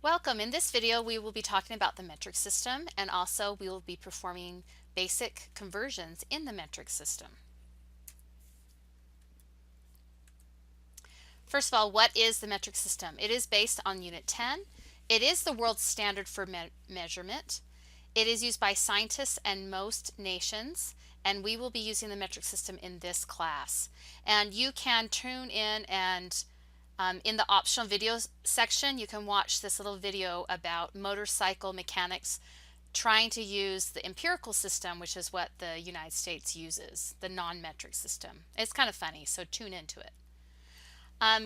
Welcome. In this video, we will be talking about the metric system, and also we will be performing basic conversions in the metric system. First of all, what is the metric system? It is based on Unit 10. It is the world standard for measurement. It is used by scientists and most nations, and we will be using the metric system in this class. And you can tune in and in the optional videos section, you can watch this little video about motorcycle mechanics trying to use the empirical system, which is what the United States uses, the non-metric system. It's kind of funny, so tune into it.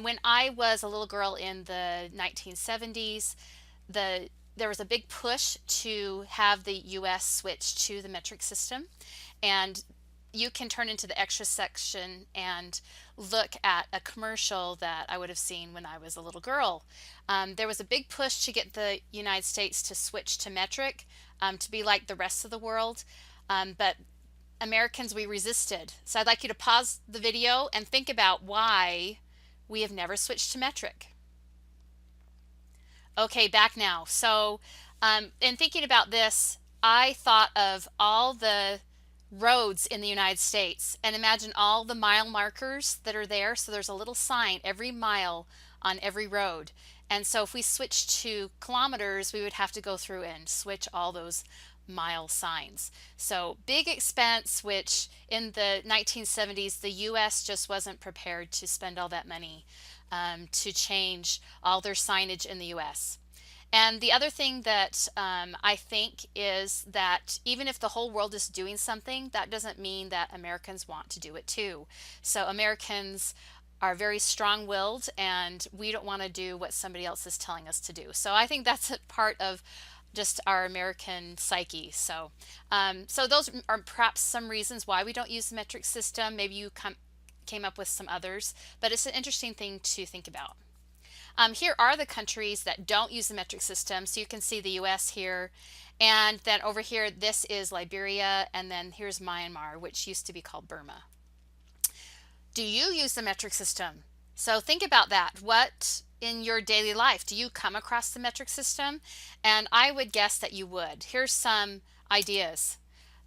When I was a little girl in the 1970s, there was a big push to have the US switch to the metric system, and you can turn into the extra section and look at a commercial that I would have seen when I was a little girl. There was a big push to get the United States to switch to metric, to be like the rest of the world, but Americans, we resisted. So I'd like you to pause the video and think about why we have never switched to metric. Okay, back now. So in thinking about this, I thought of all the roads in the United States and imagine all the mile markers that are there. So there's a little sign every mile on every road. And so if we switched to kilometers, we would have to go through and switch all those mile signs. So big expense, which in the 1970s, the US just wasn't prepared to spend all that money to change all their signage in the US. And the other thing that I think is that even if the whole world is doing something, that doesn't mean that Americans want to do it too. So Americans are very strong-willed, and we don't want to do what somebody else is telling us to do. So I think that's a part of just our American psyche. So those are perhaps some reasons why we don't use the metric system. Maybe you came up with some others, but it's an interesting thing to think about. Here are the countries that don't use the metric system. So you can see the US here, and then over here this is Liberia, and then here's Myanmar, which used to be called Burma. Do you use the metric system? So think about that. What in your daily life do you come across the metric system? And I would guess that you would. Here's some ideas.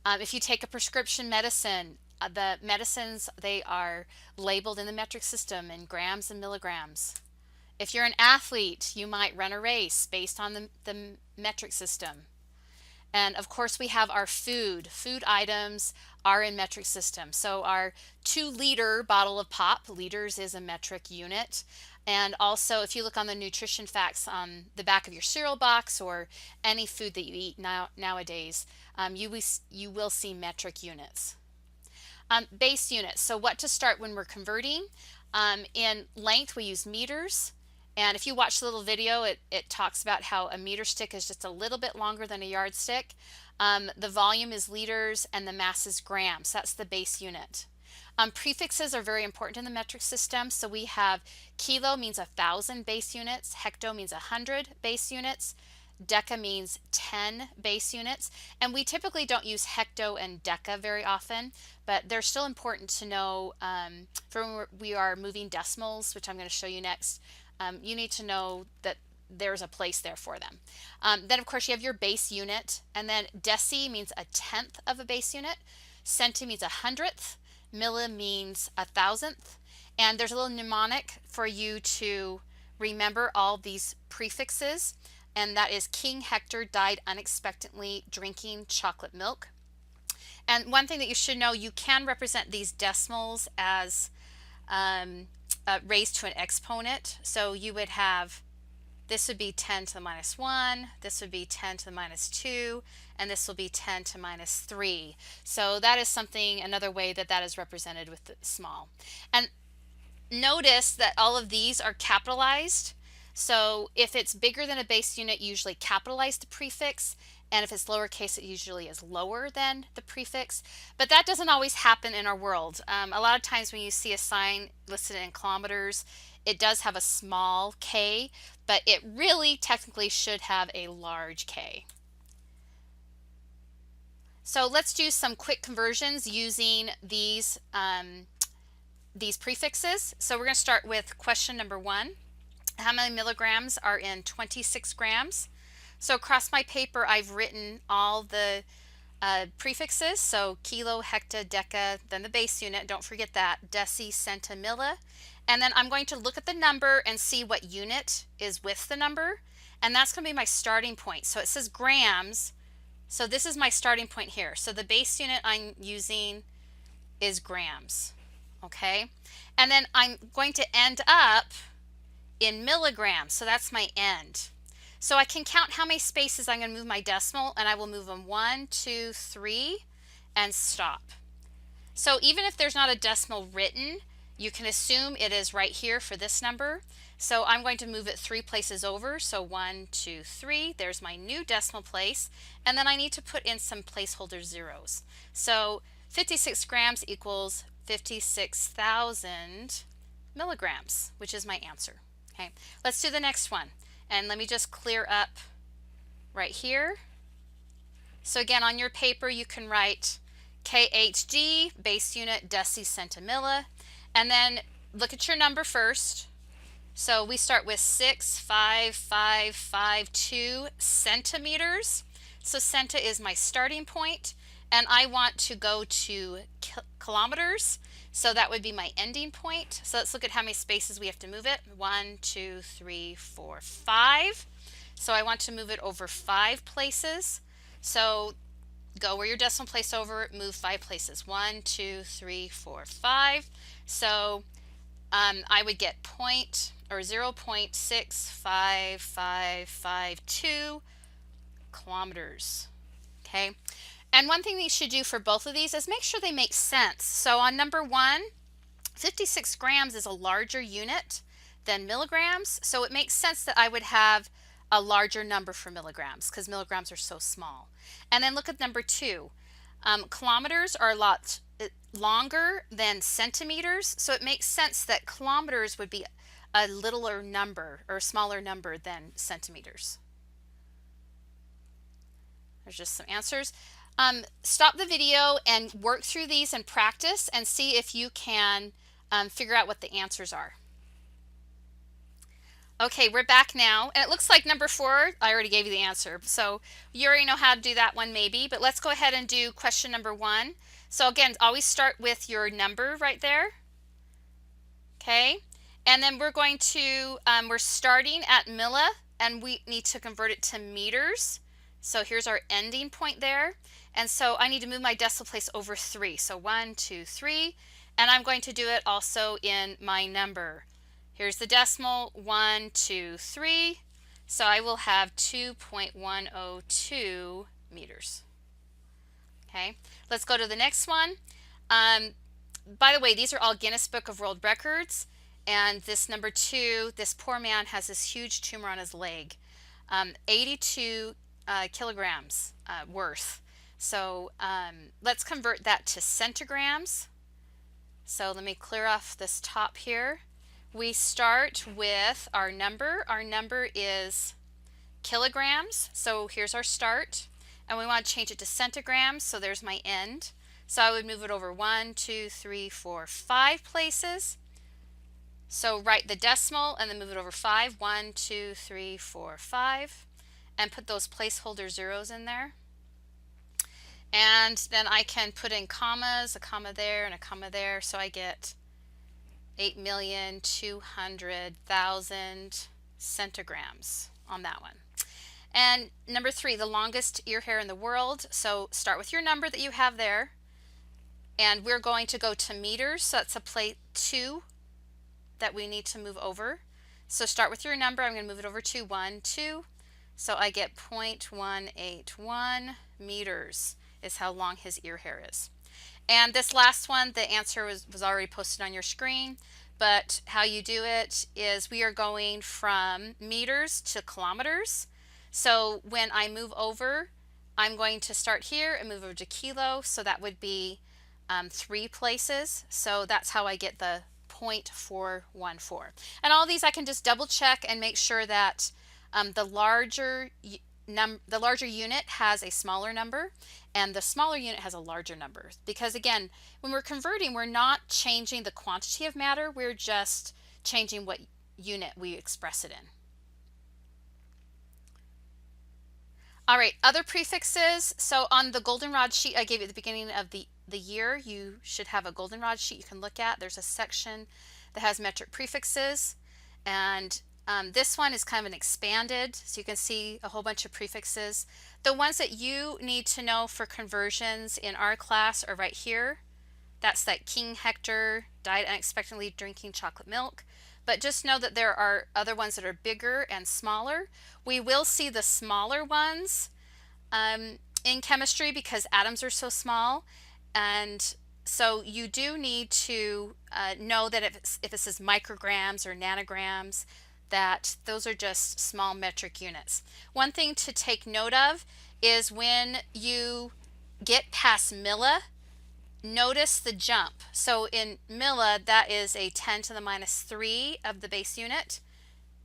If you take a prescription medicine, the medicines, they are labeled in the metric system in grams and milligrams. If you're an athlete, you might run a race based on the metric system. And of course, we have our food. Food items are in metric system. So our 2-liter bottle of pop, liters is a metric unit. And also, if you look on the nutrition facts on the back of your cereal box or any food that you eat nowadays, you will see metric units. Base units. So what to start when we're converting. In length, we use meters. And if you watch the little video, it talks about how a meter stick is just a little bit longer than a yardstick. The volume is liters and the mass is grams. That's the base unit. Prefixes are very important in the metric system. So we have kilo means 1,000 base units, hecto means 100 base units, deca means 10 base units, and we typically don't use hecto and deca very often, but they're still important to know for when we are moving decimals, which I'm going to show you next. You need to know that there's a place there for them. Then of course you have your base unit, and then deci means 1/10 of a base unit, centi means 100th, milli means 1,000th, and there's a little mnemonic for you to remember all these prefixes, and that is King Hector died unexpectedly drinking chocolate milk. And one thing that you should know, you can represent these decimals as raised to an exponent. So you would have, this would be 10 to the minus 1, this would be 10 to the minus 2, and this will be 10 to minus 3. So that is something, another way that that is represented with the small. And notice that all of these are capitalized. So if it's bigger than a base unit, you usually capitalize the prefix, and if it's lowercase, it usually is lower than the prefix. But that doesn't always happen in our world. A lot of times when you see a sign listed in kilometers, it does have a small k, but it really technically should have a large K. So let's do some quick conversions using these prefixes. So we're going to start with question number 1. How many milligrams are in 26 grams? So across my paper, I've written all the prefixes, so kilo, hecta, deca, then the base unit, don't forget that, deci, centa, milli. And then I'm going to look at the number and see what unit is with the number, and that's going to be my starting point. So it says grams, so this is my starting point here. So the base unit I'm using is grams, okay? And then I'm going to end up in milligrams, so that's my end. So I can count how many spaces I'm going to move my decimal, and I will move them 1, 2, 3, and stop. So even if there's not a decimal written, you can assume it is right here for this number. So I'm going to move it 3 places over. So 1, 2, 3, there's my new decimal place. And then I need to put in some placeholder zeros. So 56 grams equals 56,000 milligrams, which is my answer. Okay, let's do the next one. And let me just clear up right here. So again, on your paper, you can write KHG, base unit, deci, centimilla, and then look at your number first. So we start with 65552 centimeters. So centa is my starting point, and I want to go to kilometers. So that would be my ending point. So let's look at how many spaces we have to move it. 1, 2, 3, 4, 5. So I want to move it over 5 places. So go where your decimal place over, move 5 places. 1, 2, 3, 4, 5. So I would get 0.65552 kilometers. Okay. And one thing that you should do for both of these is make sure they make sense. So on number 1, 56 grams is a larger unit than milligrams. So it makes sense that I would have a larger number for milligrams because milligrams are so small. And then look at number 2. Kilometers are a lot longer than centimeters. So it makes sense that kilometers would be a littler number or a smaller number than centimeters. There's just some answers. Stop the video and work through these and practice and see if you can figure out what the answers are. Okay, we're back now, and it looks like number 4, I already gave you the answer, so you already know how to do that one maybe, but let's go ahead and do question number 1. So again, always start with your number right there. Okay, and then we're going to, we're starting at milli, and we need to convert it to meters. So here's our ending point there. And so I need to move my decimal place over 3. So 1, 2, 3. And I'm going to do it also in my number. Here's the decimal, 1, 2, 3. So I will have 2.102 meters. Okay, let's go to the next one. By the way, these are all Guinness Book of World Records. And this number 2, this poor man has this huge tumor on his leg. 82 kilograms worth. So let's convert that to centigrams. So let me clear off this top here. We start with our number. Our number is kilograms. So here's our start. And we want to change it to centigrams. So there's my end. So I would move it over 1, 2, 3, 4, 5 places. So write the decimal and then move it over 5. 1, 2, 3, 4, 5. And put those placeholder zeros in there. And then I can put in commas, a comma there and a comma there. So I get 8,200,000 centigrams on that one. And number 3, the longest ear hair in the world. So start with your number that you have there. And we're going to go to meters. So that's a plate 2 that we need to move over. So start with your number. I'm going to move it over to 1, 2. So I get 0.181 meters is how long his ear hair is. And this last one, the answer was already posted on your screen, but how you do it is we are going from meters to kilometers. So when I move over, I'm going to start here and move over to kilo. So that would be 3 places. So that's how I get the 0.414. And all these I can just double check and make sure that the larger unit has a smaller number and the smaller unit has a larger number, because again, when we're converting, we're not changing the quantity of matter, we're just changing what unit we express it in. All right, other prefixes. So on the goldenrod sheet I gave you at the beginning of the year, you should have a goldenrod sheet you can look at. There's a section that has metric prefixes, and this one is kind of an expanded, so you can see a whole bunch of prefixes. The ones that you need to know for conversions in our class are right here. That's that King Hector died unexpectedly drinking chocolate milk. But just know that there are other ones that are bigger and smaller. We will see the smaller ones in chemistry because atoms are so small. And so you do need to know that if it says micrograms or nanograms, that those are just small metric units. One thing to take note of is when you get past milli, notice the jump. So in milli, that is a 10 to the minus 3 of the base unit.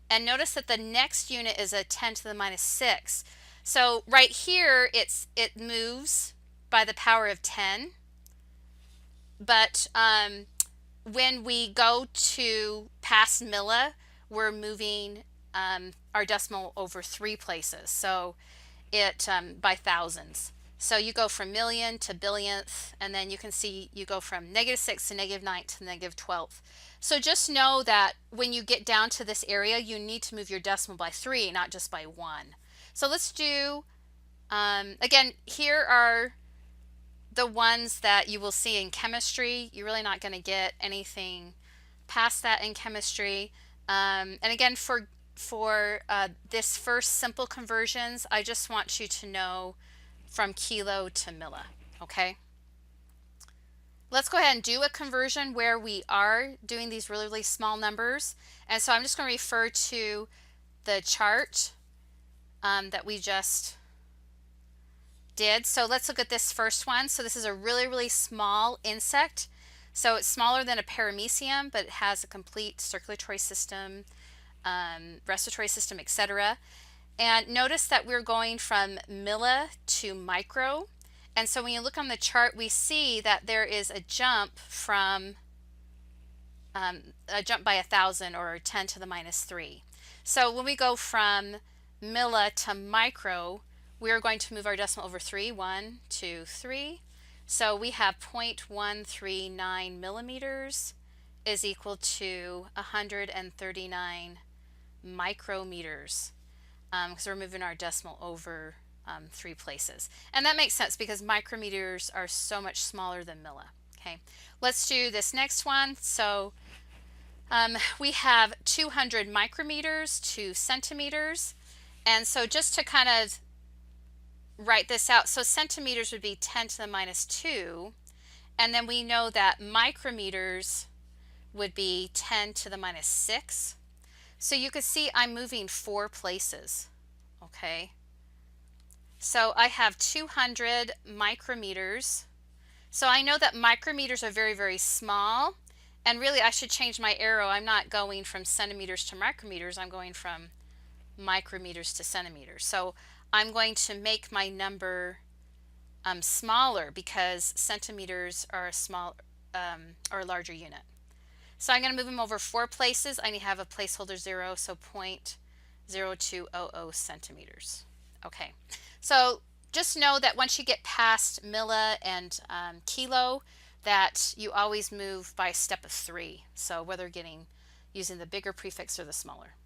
And notice that the next unit is a 10 to the minus 6. So right here, it moves by the power of 10. But when we go to past milli, we're moving our decimal over 3 places. So it by thousands. So you go from million to billionth, and then you can see you go from -6 to -9 to -12th. So just know that when you get down to this area, you need to move your decimal by 3, not just by 1. So let's do, again, here are the ones that you will see in chemistry. You're really not going to get anything past that in chemistry. And again, for this first simple conversions, I just want you to know from kilo to milli, okay? Let's go ahead and do a conversion where we are doing these really, really small numbers. And so I'm just going to refer to the chart that we just did. So let's look at this first one. So this is a really, really small insect. So it's smaller than a paramecium, but it has a complete circulatory system, respiratory system, etc. And notice that we're going from milli to micro. And so when you look on the chart, we see that there is a jump from a jump by 1,000 or 10 to the minus 3. So when we go from milli to micro, we're going to move our decimal over 3. 1, 2, 3. So we have 0.139 millimeters is equal to 139 micrometers. Because we're moving our decimal over 3 places. And that makes sense because micrometers are so much smaller than milli. Okay, let's do this next one. So we have 200 micrometers to centimeters. And so just to kind of write this out, so centimeters would be 10 to the minus 2. And then we know that micrometers would be 10 to the minus 6. So you can see I'm moving 4 places, okay? So I have 200 micrometers. So I know that micrometers are very, very small. And really, I should change my arrow. I'm not going from centimeters to micrometers. I'm going from micrometers to centimeters. So I'm going to make my number smaller because centimeters are a small or a larger unit. So I'm going to move them over 4 places. I need to have a placeholder 0, so 0.0200 centimeters. Okay, so just know that once you get past milli and kilo, that you always move by a step of 3. So whether using the bigger prefix or the smaller.